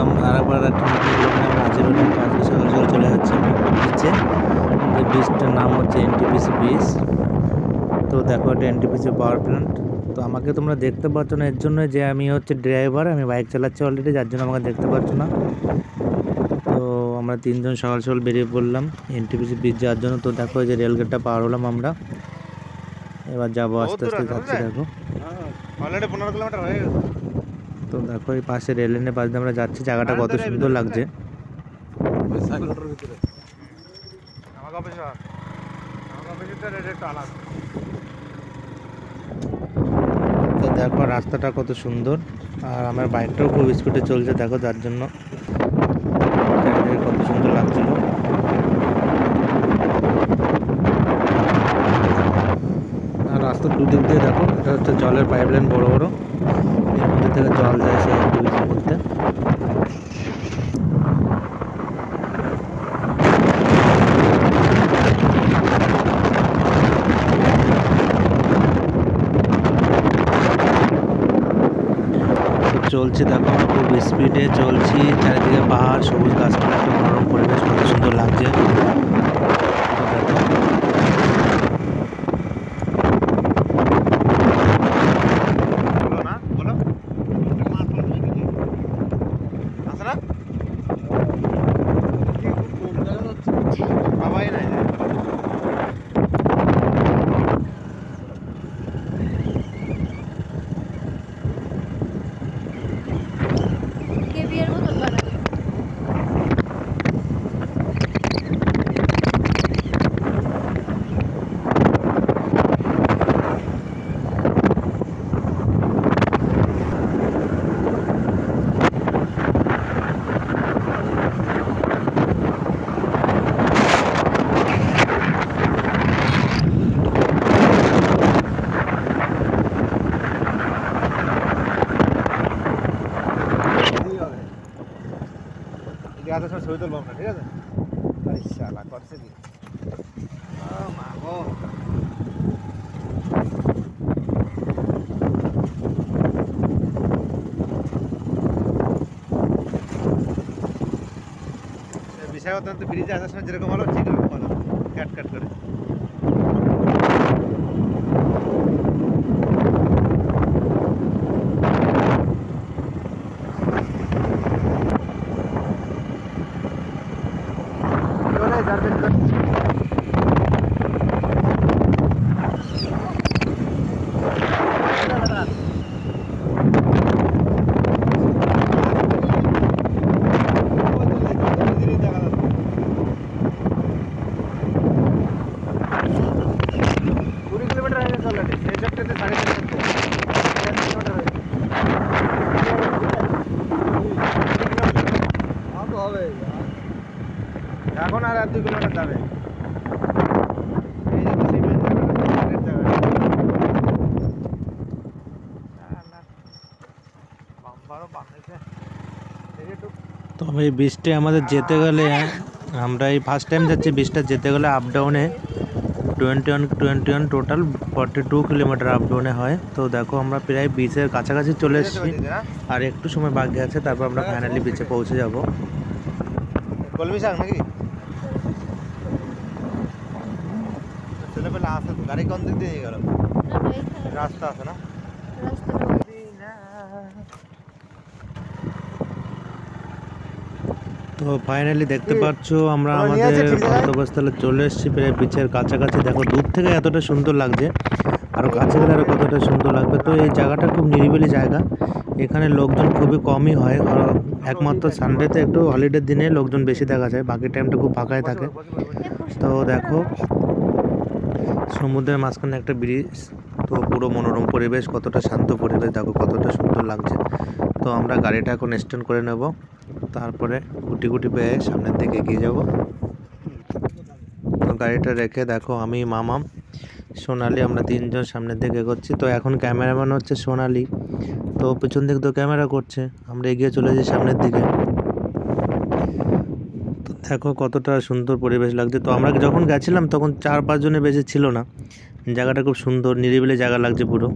একদম আরেকবার একটা নতুন ব্লগ নিয়ে আমরা হাজির হলাম। তো আজকে সকাল সকাল চলে যাচ্ছে আমি একটা বিচে। যে বিচটার নাম হচ্ছে এনটিপিসি বিচ। তো দেখো এটা এনটিপিসি পাওয়ার প্ল্যান্ট। তো আমাকে তোমরা দেখতে পাচ্ছ না এর জন্য যে আমি হচ্ছে ড্রাইভার, আমি বাইক চালাচ্ছি অলরেডি, যার জন্য আমাকে দেখতে পাচ্ছ না। তো আমরা তিনজন সকাল সকাল বেরিয়ে পড়লাম এনটিপিসি বিচ যাওয়ার জন্য। তো দেখো এই যে রেলগেটটা পার হলাম আমরা, এবার যাবো আস্তে আস্তে যাচ্ছি দেখো। অলরেডি 15 কিলোমিটার হয়ে গেছে। তো দেখো এই পাশে রেল লাইনের পাশ দিয়ে আমরা যাচ্ছি, জায়গাটা কত সুন্দর লাগছে। তো দেখো রাস্তাটা কত সুন্দর, আর আমার বাইকটাও খুব স্পিডে চলছে দেখো, যার জন্য চারিদিকে কত সুন্দর লাগছিল। আর রাস্তার দুদিক দিয়ে দেখো, এটা হচ্ছে জলের পাইপলাইন বড় বড়, এর মধ্যে থেকে জল যায় সেই ব্রিজের মধ্যে। চলছি দেখো, আমরা খুব স্পিডে চলছি, চারিদিকে পাহাড়, সবুজ গাছপালা, একটা মনোরম পরিবেশ, কত সুন্দর লাগছে। ছবি তুলবো আমরা, ঠিক আছে? শালা করছে কি বিশাখাপত্তনম ব্রিজে আসার সময় যেরকম হলো ঠিক এরকম হলো, কাট কাট করে। এখন আর 2 কিলোমিটার যাবে। তবে এই বীজটা আমাদের যেতে গেলে, আমরা এই ফার্স্ট টাইম যাচ্ছি, বীজটা যেতে গেলে আপ ডাউনে 21 টোটাল 42 কিলোমিটার আপ ডাউনে হয়। তো দেখো আমরা প্রায় বিচের কাছাকাছি চলে এসেছি, আর একটু সময় বাকি আছে, তারপর আমরা ফাইনালি বিচে পৌঁছে যাব। কলমি শাক নাকি ছেলেবেলা আছে? গাড়ি কোন দিক দিয়ে গেল? রাস্তা আছে না? তো ফাইনালি দেখতে পাচ্ছ আমরা আমাদের গন্তব্যস্থলে চলে এসেছি, প্রায় বিচের কাছাকাছি। দেখো দূর থেকে এতটা সুন্দর লাগছে, আরও কাছে গেলে আরও কতটা সুন্দর লাগবে। তো এই জায়গাটা খুব নিরিবিলি জায়গা, এখানে লোকজন খুবই কমই হয়, একমাত্র সানডেতে একটু হলিডের দিনে লোকজন বেশি দেখা যায়, বাকি টাইমটা খুব ফাঁকাই থাকে। তো দেখো সমুদ্রের মাঝখানে একটা ব্রিজ, তো পুরো মনোরম পরিবেশ, কতটা শান্ত পরিবেশ, দেখো কতটা সুন্দর লাগছে। তো আমরা গাড়িটা এখন স্ট্যান্ড করে নেব, তারপরে গুটি গুটি পেয়ে সামনের দিকে এগিয়ে যাব। তো গাড়িটা রেখে দেখো আমি, মামা, সোনালি, আমরা তিনজন সামনের দিকে এগোচ্ছি। তো এখন ক্যামেরাম্যান হচ্ছে সোনালি, তো পিছন দিক তো ক্যামেরা করছে, আমরা এগিয়ে চলে যাই সামনের দিকে। তো দেখো কতটা সুন্দর পরিবেশ লাগছে। তো আমরা যখন গেছিলাম তখন 4-5 জনের বেশি ছিল না, জায়গাটা খুব সুন্দর নিরিবিলি জায়গা লাগছে পুরো।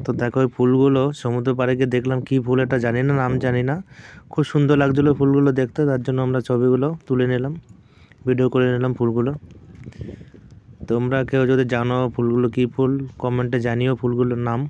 তো দেখো ওই ফুলগুলো সমুদ্র পাড়ে গিয়ে দেখলাম কি ফুল এটা জানি না, নাম জানি না, খুব সুন্দর লাগছিলো ফুলগুলো দেখতে, তার জন্য আমরা ছবিগুলো তুলে নিলাম, ভিডিও করে নিলাম ফুলগুলো। তোমরা কেউ যদি জানো ফুলগুলো কি ফুল, কমেন্টে জানিও ফুলগুলোর নাম।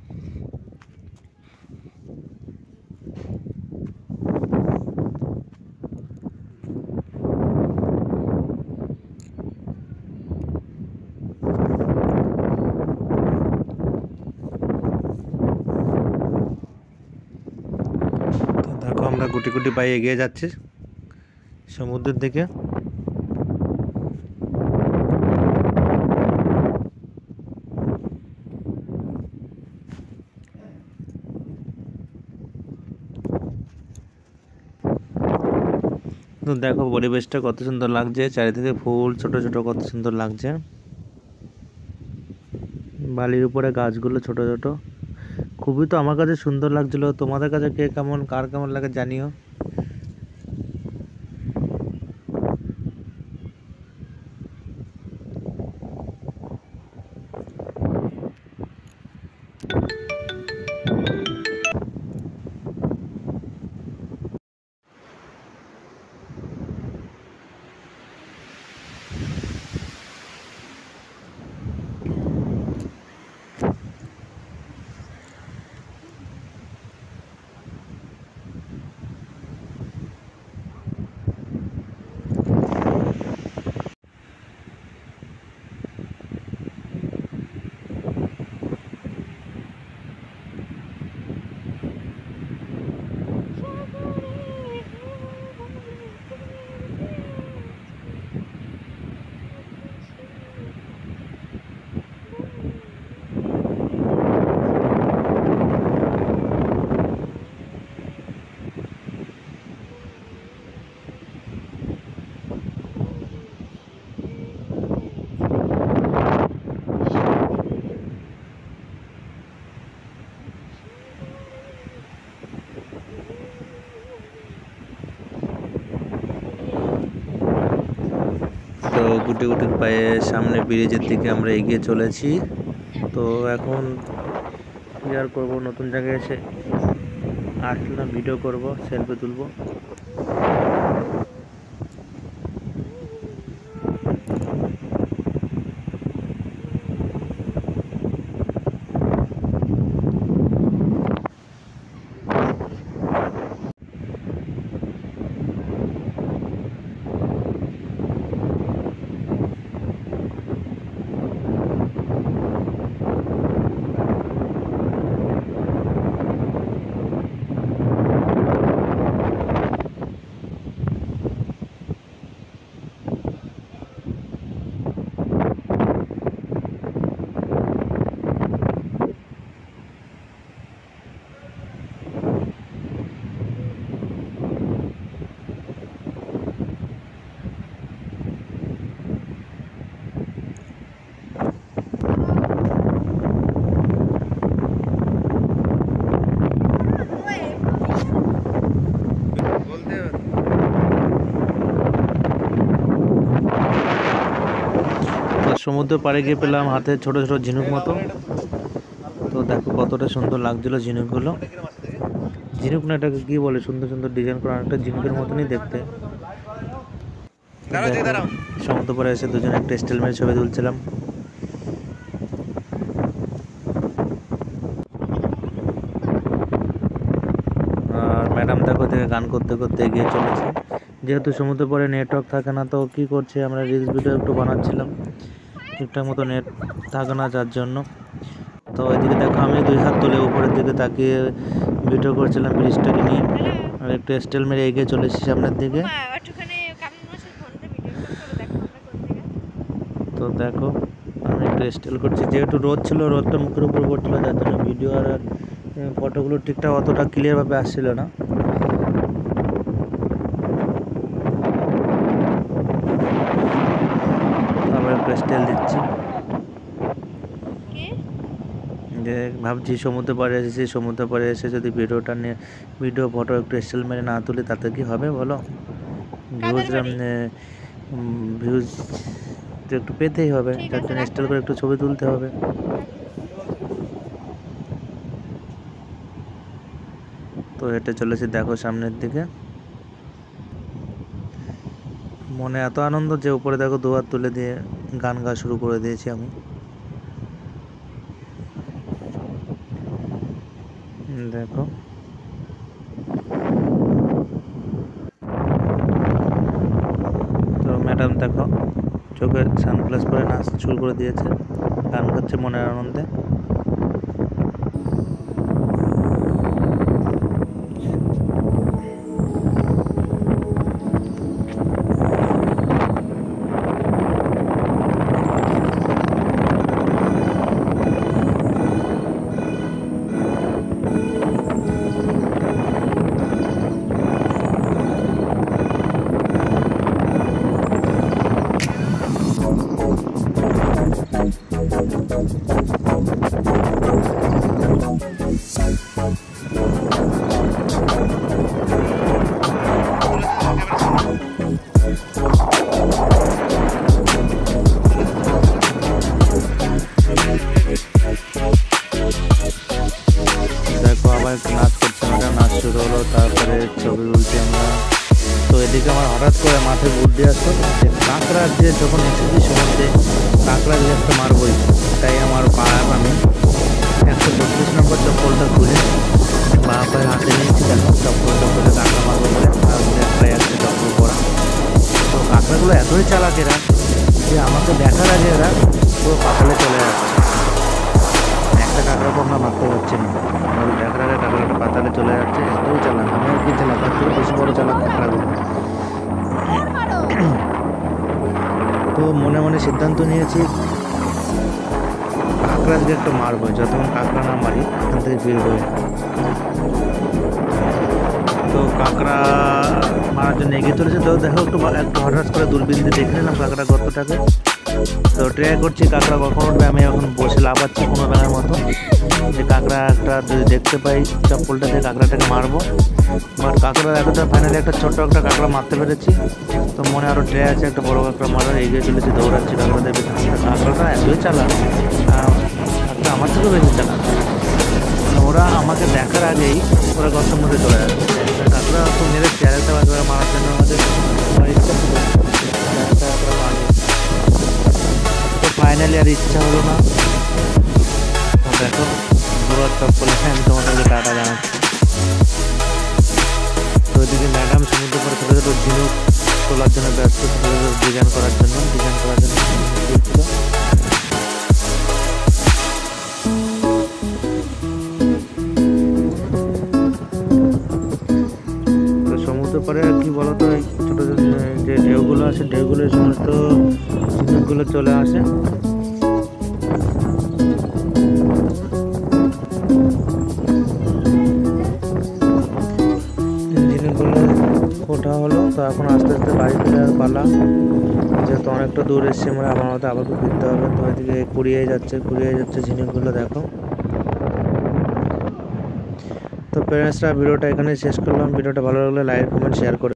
দেখো আমরা গুটি গুটি পায়ে এগিয়ে যাচ্ছি সমুদ্রের দিকে। তো দেখো পরিবেশটা কত সুন্দর লাগছে, চারিদিকে ফুল ছোট ছোট কত সুন্দর লাগছে, বালির উপরে গাছগুলো ছোট ছোট, খুবই তো আমার কাছে সুন্দর লাগছিল। তোমাদের কাছে কে কেমন, কার কেমন লাগে জানিও। তো গুটি গুটি পায়ে সামনে ব্রিজের দিকে আমরা এগিয়ে চলেছি। তো এখন কি আর করবো, নতুন জায়গায় এসে আসলাম, ভিডিও করব, সেলফি তুলবো। বলতে তো সমুদ্র পাড়ে গিয়ে পেলাম হাতে ছোট ছোট ঝিনুক মতো। তো দেখো কতটা সুন্দর লাগছিল ঝিনুকগুলো, ঝিনুক না এটাকে কি বলে, সুন্দর সুন্দর ডিজাইন করা অনেকটা ঝিনুকের মতনই দেখতে। দাঁড়াও দেখো, দাঁড়াও সমুদ্র পাড়ে এসে দুজনে একটা স্টিল মেরে ছবি তুলছিলাম। আর ম্যাডাম দেখো থেকে গান করতে করতে এগিয়ে চলেছে, যেহেতু সমুদ্র পাড়ে নেটওয়ার্ক থাকে না, তো কি করছে আমরা রিলস ভিডিও একটু বানাচ্ছিলাম, ঠিকঠাক মতো নেট থাকে না যার জন্য। তো ওইদিকে দেখো আমি দুই হাত তুলে উপরের দিকে তাকিয়ে ভিডিও করছিলাম ব্রিজটাকে নিয়ে, আর একটু স্টেল মেরে এগিয়ে চলেছি সামনের দিকে। তো দেখো আমি একটু স্টেল করছি, যেহেতু রোদ ছিল, রোদটা মুখের উপর পড়ছিল, যার জন্য ভিডিও আর ফটোগুলো ঠিকঠাক অতটা ক্লিয়ারভাবে আসছিল না। আমরা একটু স্টেল দিচ্ছি, যে ভাবছি সমুদ্র পাড়ে এসেছি, সমুদ্র পাড়ে এসে যদি ভিডিও ফটো একটু স্টিল মেরে না তুলি তাতে কি হবে বলো, ভিউজ তো একটু পেতেই হবে, যার জন্য স্টাইল করে একটু ছবি তুলতে হবে। তো হেঁটে চলেছি দেখো সামনের দিকে। মনে এত আনন্দ যে উপরে দেখো দুহাত তুলে দিয়ে গান গাওয়া শুরু করে দিয়েছি আমি। দেখো তো ম্যাডাম দেখো চোখে সানগ্লাস পরে নাচ শুরু করে দিয়েছে, গান গাচ্ছে মনের আনন্দে। দেখো আবার নাচ করছে ম্যাডাম, নাচ শুরু হলো, তারপরে ছবি তুলছি আমরা। তো এদিকে আমার হঠাৎ করে মাথায় বুদ্ধি আসলো যে কাঁকড়ার যে যখন এসেছি সমুদ্রে কাঁকড়া যে একটা মারবই, তাই আমার আমি 132 নম্বর চপ্পলটা খুলে পা পায়ে হাতে নিয়েছি। দেখো চপ্পলটা খুলে কাঁকড়া মারবো বলে, আর একটাই একটা চপ্পল পরা। তো কাঁকড়াগুলো এতই চালাক এরা যে আমাকে দেখার আগে এরা পুরো পাতালে চলে যাচ্ছে। একটা কাঁকড়াকে আমরা মারতে পারছি না, আমাদের দেখার আগে কাঁকড়াটা পাতালে চলে যাচ্ছে। এতই চালাক, আমি আর কি চালাক, তার থেকে বেশি বড় চালাক কাঁকড়াগুলো। তো মনে মনে সিদ্ধান্ত নিয়েছি কাঁকড়া আজকে একটা মারবো, যতক্ষণ কাঁকড়া না মারি এখান থেকে ফিরবো। তো কাঁকড়া মারার জন্য এগিয়ে চলেছে। তো দেখো একটু হঠাৎ করে দূরবীন দিয়ে দেখে নিলাম কাঁকড়া গর্তটাকে। তো ট্রাই করছি কাঁকড়া কখন উঠবে, আমি এখন বসে লাফাচ্ছি কোনো বেলার মতো যে কাঁকড়া একটা যদি দেখতে পাই চপ্পলটা দিয়ে কাঁকড়াটাকে মারবো। বাট কাঁকড়া এতটা ফাইনালি একটা ছোট্ট একটা কাঁকড়া মারতে পেরেছি। তো মনে আরও ট্রাই আছে একটা বড় কাঁকড়া মারার, এগিয়ে চলেছি, দৌড়াচ্ছি কাঁকড়া দেবে। কাঁকড়াটা এতই চালাক, কাঁকড়া আমার থেকেও বেশি চালাক। ওরা আমাকে দেখার আগেই ওরা গর্তের মধ্যে চলে যাচ্ছে। একটা কাঁকড়া তো মেরেছি, আর একটা কাঁকড়া মারার জন্য আমাদের ইচ্ছা ছিল একটা কাঁকড়া মারবো। তো ফাইনালি আর ইচ্ছা হলো না। দেখো পুরো চপ্পলে আমি তোমাদেরকে টাটা জানাচ্ছি। তো ওইদিকে ম্যাডাম সমুদ্র পরে ছোটো ছোটো ঝিনুক তোলার জন্য ব্যস্ত, ছোটো ছোটো ডিজাইন করার জন্য তুলছিল। তো সমুদ্র পরে কি বলতো এই ছোটো যে ঢেউগুলো আছে, ঢেউগুলোর সমস্ত ঝিনুকগুলো চলে আসে। ওঠা হলো। তো এখন আস্তে আস্তে বাড়ি ফেরার পালা, যেহেতু অনেকটা দূর এসছি আমরা, আমার মতো আবার ফিরতে হবে। তো এদিকে কুড়িয়ে যাচ্ছে ঝিনুকগুলো দেখো। তো প্যারেন্টসরা ভিডিওটা এখানে শেষ করলাম। ভিডিওটা ভালো লাগলে লাইক কমেন্ট শেয়ার করে